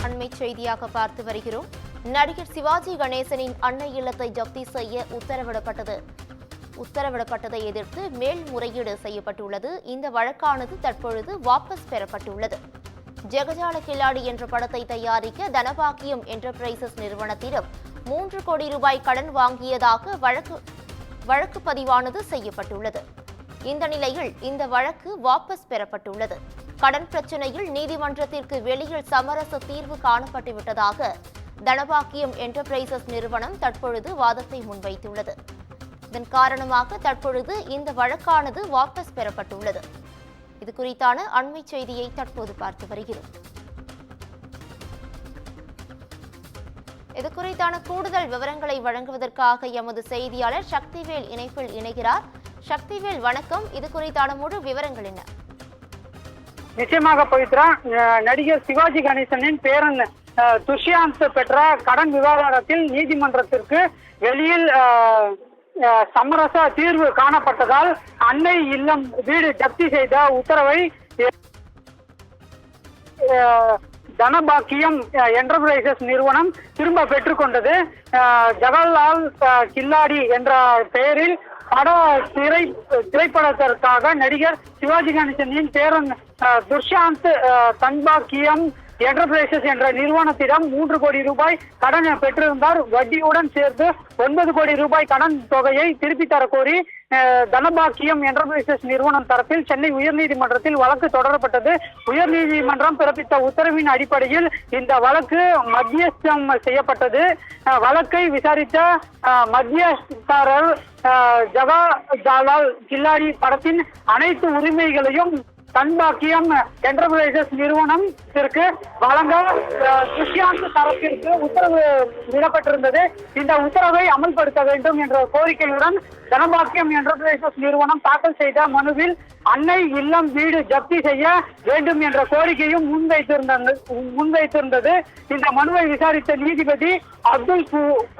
அண்மை செய்தியாக பார்த்து வருகிறோம். நடிகர் சிவாஜி கணேசனின் அன்னை இல்லத்தை ஜப்தி செய்ய உத்தரவிடப்பட்டதை எதிர்த்து மேல்முறையீடு செய்யப்பட்டுள்ளது. இந்த வழக்கானது தற்பொழுது வாபஸ் பெறப்பட்டுள்ளது. ஜெகஜால கில்லாடி என்ற படத்தை தயாரிக்க தனபாக்கியம் என்டர்பிரைசஸ் நிறுவனத்திடம் 3 கோடி ரூபாய் கடன் வாங்கியதாக வழக்கு பதிவானது செய்யப்பட்டுள்ளது. இந்த நிலையில் இந்த வழக்கு வாபஸ் பெறப்பட்டுள்ளது. கடன் பிரச்சினையில் நீதிமன்றத்திற்கு வெளியில் சமரச தீர்வு காணப்பட்டுவிட்டதாக தனபாக்கியம் என்டர்பிரைசஸ் நிறுவனம் தற்பொழுது வாதத்தை முன்வைத்துள்ளது. இதன் காரணமாக தற்பொழுது இந்த வழக்கானது வாபஸ் பெறப்பட்டுள்ளது. இது குறித்தான அண்மை செய்தியை தற்போது பார்த்து வருகிறோம். இது குறித்தான கூடுதல் விவரங்களை வழங்குவதற்காக எமது செய்தியாளர் சக்திவேல் இணைப்பில் இணைகிறார். சக்திவேல், வணக்கம். இது குறித்தான முழு விவரங்கள் என்ன? நிச்சயமாக பவித்ரா, நடிகர் சிவாஜி கணேசனின் பேரன் துஷ்யாந்த் பெற்ற கடன் விவகாரத்தில் நீதிமன்றத்திற்கு வெளியில் சமரச தீர்வு காணப்பட்டதால் அன்னை இல்லம் வீடு ஜப்தி செய்த உத்தரவை தனபாக்கியம் என்டர்பிரைசஸ் நிறுவனம் திரும்ப பெற்றுக்கொண்டது. ஜவஹர்லால் கில்லாடி என்ற பெயரில் திரைப்படத்திற்காக நடிகர் சிவாஜி கணேசனின் பேரன் துஷ்யாந்த் தன்பாக்கியம் என்டர்பிரைசஸ் என்ற நிறுவனத்திடம் 3 கோடி ரூபாய் கடன் பெற்றிருந்தார். வட்டியுடன் சேர்த்து 9 கோடி ரூபாய் கடன் தொகையை திருப்பி தரக்கோரி தனபாக்கியம் என்டர்பிரைசஸ் நிறுவனம் தரப்பில் சென்னை உயர்நீதிமன்றத்தில் வழக்கு தொடரப்பட்டது. உயர்நீதிமன்றம் பிறப்பித்த உத்தரவின் அடிப்படையில் இந்த வழக்கு மத்தியஸ்தம் செய்யப்பட்டது. வழக்கை விசாரித்த மத்தியஸ்தரர் ஜெகஜாலால் கில்லாடி படத்தின் அனைத்து உரிமைகளையும் தன்பாக்கியம் என்டர்பிரைசஸ் நிறுவனத்திற்கு வழங்க துஷ்யாந்த் தரப்பிற்கு உத்தரவு விடப்பட்டிருந்தது. இந்த உத்தரவை அமல்படுத்த வேண்டும் என்ற கோரிக்கையுடன் தனபாக்கியம் என்டர்பிரைசஸ் நிறுவனம் தாக்கல் செய்த மனுவில் அன்னை இல்லம் வீடு ஜப்தி செய்ய வேண்டும் என்ற கோரிக்கையும் முன்வைத்திருந்தது. இந்த மனுவை விசாரித்த நீதிபதி அப்துல்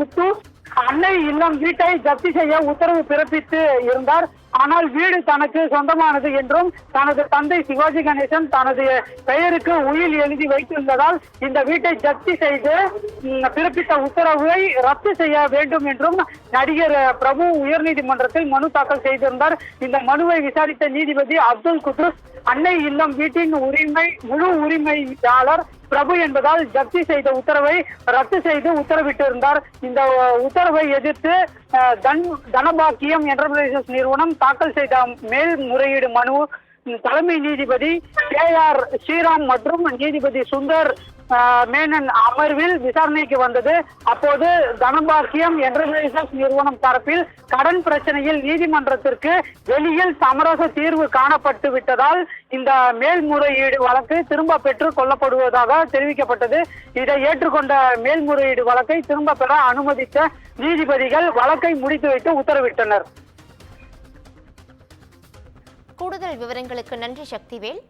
குத்தூஸ் அன்னை இல்லம் வீட்டை ஜப்தி செய்ய உத்தரவு பிறப்பித்து இருந்தார். ஆனால் வீடு தனக்கு சொந்தமானது என்றும் தனது தந்தை சிவாஜி கணேசன் தனது பெயருக்கு உயில் எழுதி வைத்துள்ளதால் இந்த வீட்டை ஜப்தி செய்து பிறப்பித்த உத்தரவை ரத்து செய்ய வேண்டும் என்றும் நடிகர் பிரபு உயர்நீதிமன்றத்தில் மனு தாக்கல் செய்திருந்தார். இந்த மனுவை விசாரித்த நீதிபதி அப்துல் குத்தூஸ் அன்னை இல்லம் வீட்டின் முழு உரிமையாளர் பிரபு என்பதால் ஜப்தி செய்த உத்தரவை ரத்து செய்து உத்தரவிட்டிருந்தார். இந்த உத்தரவை எதிர்த்து தனபாக்கியம் என்டர்பிரைசஸ் நிறுவனம் தாக்கல் செய்த மேல்முறையீடு மனு தலைமை நீதிபதி KR ஸ்ரீராம் மற்றும் நீதிபதி சுந்தர் மேனன் அமர்வில் விசாரணைக்கு வந்தது. அப்போது தனபாக்கியம் என்டர்பிரைசஸ் நிறுவனம் தரப்பில் கடன் பிரச்சனையில் நீதிமன்றத்திற்கு வெளியில் சமரச தீர்வு காணப்பட்டு விட்டதால் இந்த மேல்முறையீடு வழக்கு திரும்ப பெற்றுக் கொள்ளப்படுவதாக தெரிவிக்கப்பட்டது. இதை ஏற்றுக்கொண்ட மேல்முறையீடு வழக்கை திரும்ப பெற அனுமதித்த நீதிபதிகள் வழக்கை முடித்து வைத்து உத்தரவிட்டனர். கூடுதல் விவரங்களுக்கு நன்றி சக்திவேல்.